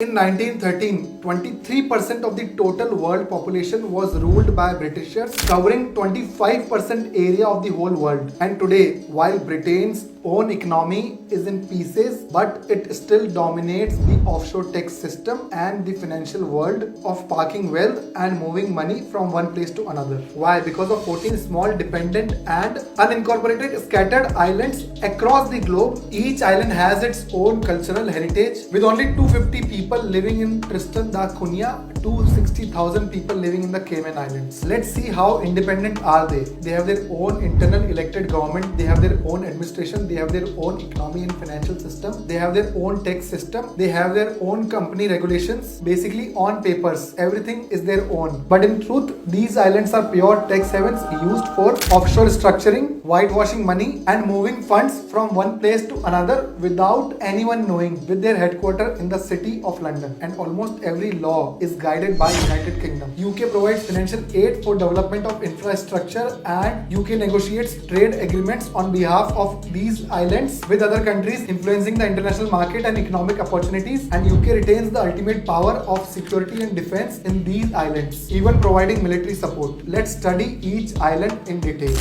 In 1913, 23% of the total world population was ruled by Britishers, covering 25% area of the whole world. And today, while Britain's own economy is in pieces, but it still dominates the offshore tax system and the financial world of parking wealth and moving money from one place to another. Why? Because of 14 small dependent and unincorporated scattered islands across the globe. Each island has its own cultural heritage, with only 250 people living in Tristan da Cunha to 60,000 people living in the Cayman Islands. Let's see how independent are they. They have their own internal elected government, they have their own administration, they have their own economy and financial system, they have their own tax system, they have their own company regulations. Basically, on papers, everything is their own. But in truth, these islands are pure tax havens used for offshore structuring, whitewashing money, and moving funds from one place to another without anyone knowing, with their headquarters in the city of London. And almost every law is guided by United Kingdom. UK provides financial aid for development of infrastructure, and UK negotiates trade agreements on behalf of these islands with other countries, influencing the international market and economic opportunities. And UK retains the ultimate power of security and defense in these islands, even providing military support. Let's study each island in detail.